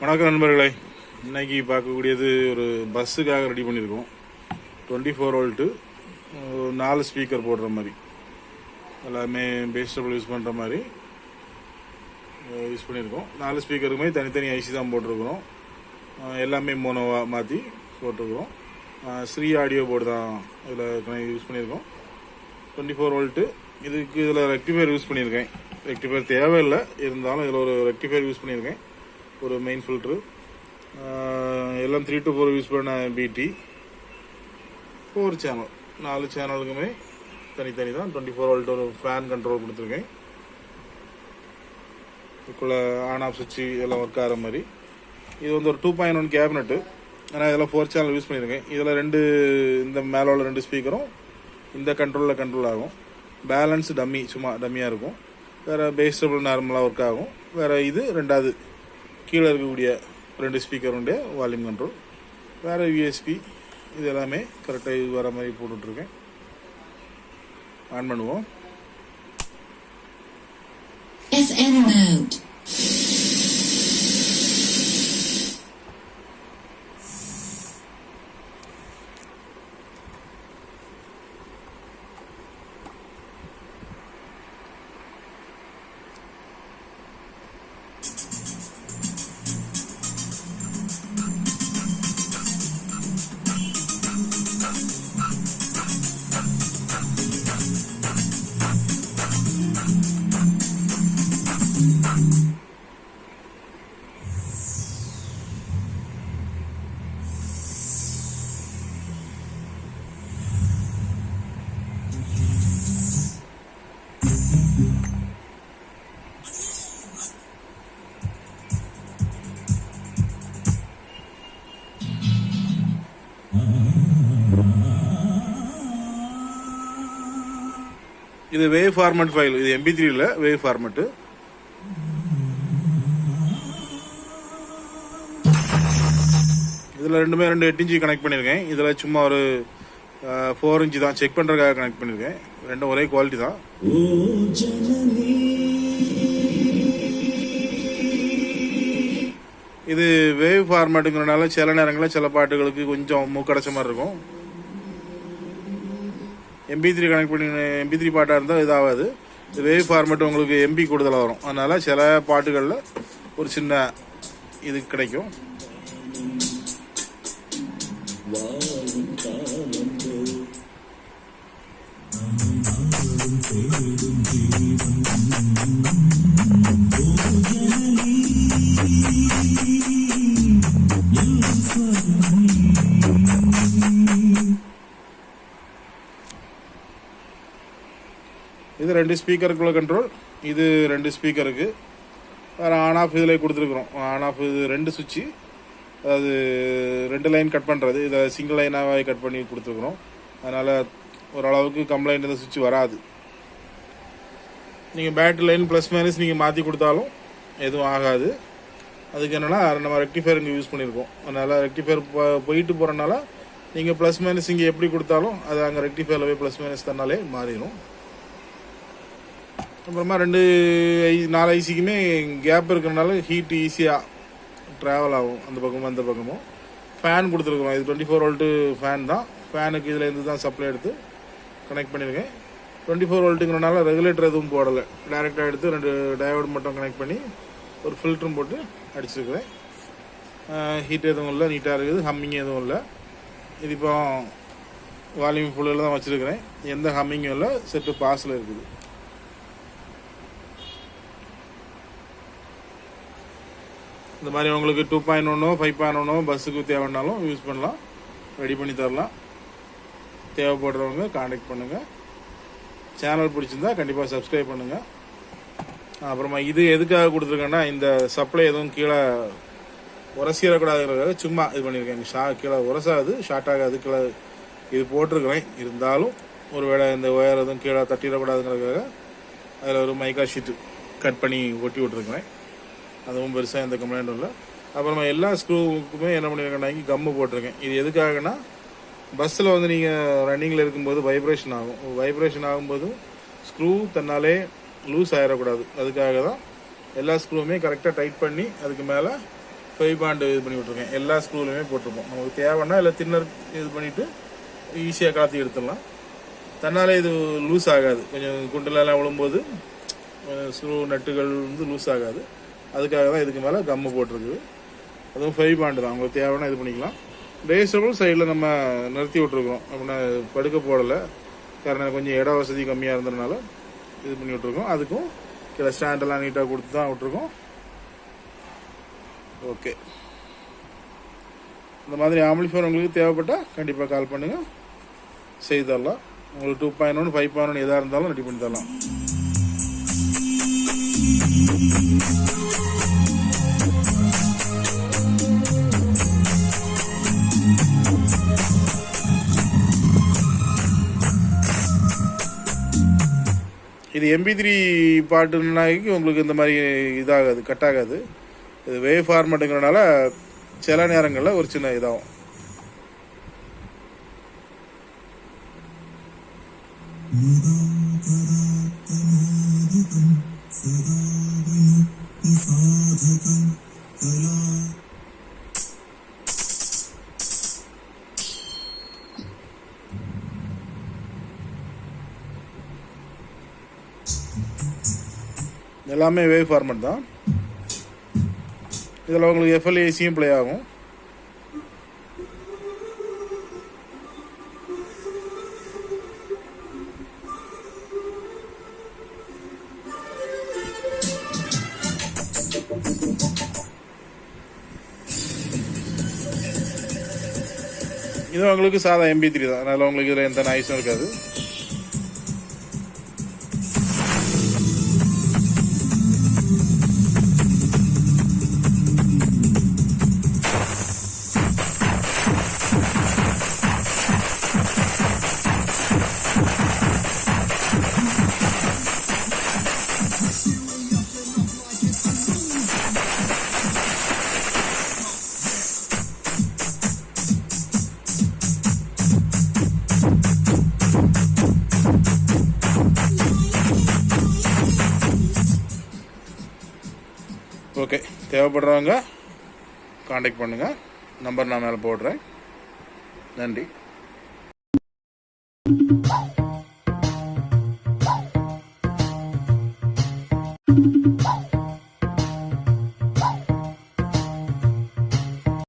வணக்கம் நண்பர்களே, இன்னைக்கு பார்க்கக்கூடியது ஒரு பஸ்ஸுக்காக ரெடி பண்ணியிருக்கோம். 24 வோல்ட்டு 4 ஸ்பீக்கர் போடுற மாதிரி, எல்லாமே பேஸ்டபிள் யூஸ் பண்ணுற மாதிரி யூஸ் பண்ணியிருக்கோம். 4 ஸ்பீக்கருக்குமே தனித்தனி ஐசி தான் போட்டிருக்கிறோம். எல்லாமே மோனோவா மாற்றி போட்டிருக்கிறோம். ஸ்ரீ ஆடியோ போர்டு தான் இதில் யூஸ் பண்ணியிருக்கோம். 24 வோல்ட்டு. இதில் ரெக்டிஃபையர் யூஸ் பண்ணியிருக்கேன். ரெக்டிஃபையர் தேவையில்லை, இருந்தாலும் இதில் ஒரு ரெக்டிஃபையர் யூஸ் பண்ணியிருக்கேன். ஒரு மெயின் ஃபில்ட்ரு, எல்லாம் 3 to 4 யூஸ் பண்ண பிடி, 4 சேனல், 4 சேனலுக்குமே தனித்தனி தான். 24 வோல்ட் ஒரு ஃபேன் கண்ட்ரோல் கொடுத்துருக்கேன். இதுக்குள்ளே ஆன் ஆஃப் சுவிட்சு எல்லாம் ஒர்க் ஆகிற மாதிரி. இது வந்து ஒரு 2.1 கேபினெட்டு. ஆனால் இதெல்லாம் 4 சேனல் யூஸ் பண்ணியிருக்கேன். இதில் இந்த மேலே உள்ள 2 ஸ்பீக்கரும் இந்த கண்ட்ரோலில் கண்ட்ரோல் ஆகும். பேலன்ஸ் சும்மா டம்மியாக இருக்கும். வேறு பேஸ்டபிள் நார்மலாக ஒர்க் ஆகும். வேறு இது ரெண்டாவது கீழே இருக்கக்கூடிய 2 ஸ்பீக்கருடைய வால்யூம் கண்ட்ரோல். வேறு யூஎஸ்பி, இது எல்லாமே கரெக்டாக வர மாதிரி போட்டுட்ருக்கேன். ஆன் பண்ணுவோம். இது வேவ் ஃபார்மட் ஃபைல். இது MP3 இல்லை, வேவ் ஃபார்மட்டு. இதில் 2 8 கனெக்ட் பண்ணியிருக்கேன். இதில் சும்மா ஒரு 4 இன்ச்சு தான் செக் பண்ணுறதுக்காக கனெக்ட் பண்ணியிருக்கேன். ரெண்டும் ஒரே குவாலிட்டி தான். இது வேவ் ஃபார்மேட்டுங்கிறனால சில நேரங்களில் சில பாட்டுகளுக்கு கொஞ்சம் மூக்கடைச்ச மாதிரி இருக்கும். MP3 கனெக்ட் பண்ணி MP3 பாட்டாக இருந்தால் இதாகாது. இது வேவ் ஃபார்மேட் உங்களுக்கு MP கூடுதலாக வரும். அதனால் சில பாட்டுகளில் ஒரு சின்ன இது கிடைக்கும். இது 2 ஸ்பீக்கருக்குள்ள கண்ட்ரோல். இது 2 ஸ்பீக்கருக்கு. வேறு ஆன் ஆஃப் இதில் கொடுத்துருக்குறோம். ஆன் ஆஃப் இது 2 சுவிட்சு, அதாவது 2 லைன் கட் பண்ணுறது. இதை சிங்கிள் லைனாக கட் பண்ணி கொடுத்துருக்குறோம். அதனால் ஓரளவுக்கு கம்ப்ளைண்ட் இந்த சுவிட்ச் வராது. நீங்கள் பேட்டரி லைன் ப்ளஸ் மைனஸ் நீங்கள் மாற்றி கொடுத்தாலும் எதுவும் ஆகாது. அதுக்கு என்னென்னா நம்ம ரெக்டிஃபையர் இங்கே யூஸ் பண்ணியிருக்கோம். அதனால் ரெக்டிஃபையர் போயிட்டு போகிறனால நீங்கள் ப்ளஸ் மைனஸ் இங்கே எப்படி கொடுத்தாலும் அது அங்கே ரெக்டிஃபையரில் போய் ப்ளஸ் மைனஸ் தன்னாலே மாறிடும். அப்புறமா 4 ஐசிக்குமே கேப் இருக்கிறனால ஹீட் ஈஸியாக ட்ராவல் ஆகும் அந்த பக்கமும் அந்த பக்கமும். ஃபேன் கொடுத்துருக்குறோம். இது 24 வோல்ட்டு ஃபேன் தான். ஃபேனுக்கு இதில் இருந்து தான் சப்ளை எடுத்து கனெக்ட் பண்ணியிருக்கேன். 24 வோல்ட்டுங்கிறனால ரெகுலேட்டர் எதுவும் போடலை. டேரெக்டாக எடுத்து 2 டயோடு மட்டும் கனெக்ட் பண்ணி ஒரு ஃபில்டரும் போட்டு அடிச்சிருக்கிறேன். ஹீட் எதுவும் இல்லை, நீட்டாக இருக்குது. ஹம்மிங் எதுவும் இல்லை. இது இப்போ வால்யூம் ஃபுல்லில் தான் வச்சுருக்கிறேன். எந்த ஹம்மிங்கும் இல்லை. செட்டு பாஸில் இருக்குது. இந்த மாதிரி உங்களுக்கு 2.1 5.1 பஸ்ஸுக்கு தேவைன்னாலும் யூஸ் பண்ணலாம், ரெடி பண்ணி தரலாம். தேவைப்படுறவங்க காண்டாக்ட் பண்ணுங்கள். சேனல் பிடிச்சிருந்தா கண்டிப்பாக சப்ஸ்கிரைப் பண்ணுங்கள். அப்புறமா இது எதுக்காக கொடுத்துருக்கேன்னா, இந்த சப்ளை எதுவும் கீழே உரசிடக்கூடாதுங்கிறதுக்காக சும்மா இது பண்ணியிருக்கேன். கீழே உரசாது, ஷார்ட் ஆகாது. கீழே இது போட்டிருக்கிறேன். இருந்தாலும் ஒரு வேளை இந்த ஒயர் எதுவும் கீழே தட்டிடக்கூடாதுங்கிறதுக்காக அதில் ஒரு மைக்கா ஷீட்டு கட் பண்ணி ஒட்டி விட்டுருக்கிறேன். அதுவும் பெருசாக எந்த கம்ப்ளைண்ட்டும் இல்லை. அப்புறமா எல்லா ஸ்க்ரூவுக்குமே என்ன பண்ணியிருக்கேன்னா கம்மு போட்டிருக்கேன். இது எதுக்காகனா, பஸ்ஸில் வந்து நீங்கள் ரன்னிங்கில் இருக்கும்போது வைப்ரேஷன் ஆகும். வைப்ரேஷன் ஆகும்போது ஸ்க்ரூ தன்னாலே லூஸ் ஆகிடக்கூடாது. அதுக்காக தான் எல்லா ஸ்க்ரூவுமே கரெக்டாக டைட் பண்ணி அதுக்கு மேலே ஃபைவ் பாண்ட் இது பண்ணி விட்ருக்கேன். எல்லா ஸ்க்ரூலுமே போட்டிருப்போம். நமக்கு தேவைன்னா இல்லை தின்னர் இது பண்ணிவிட்டு ஈஸியாக கலத்தி எடுத்துடலாம். தன்னாலே இது லூஸ் ஆகாது. கொஞ்சம் குண்டலெல்லாம் விழும்போது ஸ்க்ரூ நட்டுகள் வந்து லூஸ் ஆகாது. அதுக்காக தான் இதுக்கு மேலே கம்மு போட்டிருக்குது. அதுவும் ஃபைவ் பாண்டு தான். உங்களுக்கு தேவைன்னா இது பண்ணிக்கலாம். ரேசபிள் சைடில் நம்ம நிறுத்தி விட்ருக்கோம். அப்படின்னா படுக்க போடலை. காரணம் கொஞ்சம் இட வசதி கம்மியாக இருந்ததுனால இது பண்ணி விட்ருக்கோம். அதுக்கும் கீழே ஸ்டாண்டெல்லாம் நீட்டாக கொடுத்து தான் விட்ருக்கோம். ஓகே, இந்த மாதிரி ஆம்பிளிஃபையர் உங்களுக்கு தேவைப்பட்டால் கண்டிப்பாக கால் பண்ணுங்கள், செய்து தரலாம். உங்களுக்கு 2.1 5.1 எதாக இருந்தாலும் ரெடி பண்ணி தரலாம். இது MP3 பாட்டுனாக்கி உங்களுக்கு இந்த மாதிரி இதாகாது, கட் ஆகாது. இது வேவ் ஃபார்மேட்டுங்கிறனால சில நேரங்களில் ஒரு சின்ன இதாகும். எல்லாமே வேவ் ஃபார்மேட் தான். இதில் உங்களுக்கு FL/AC ப்ளே ஆகும். இது உங்களுக்கு சாதா MP3 தான். அதனால் உங்களுக்கு இதில் எந்த நாய்ஸும் இருக்காது. ஓகே, தேவைப்படுறவங்க காண்டாக்ட் பண்ணுங்கள். நம்பர் நான் மேலே போடுறேன். நன்றி.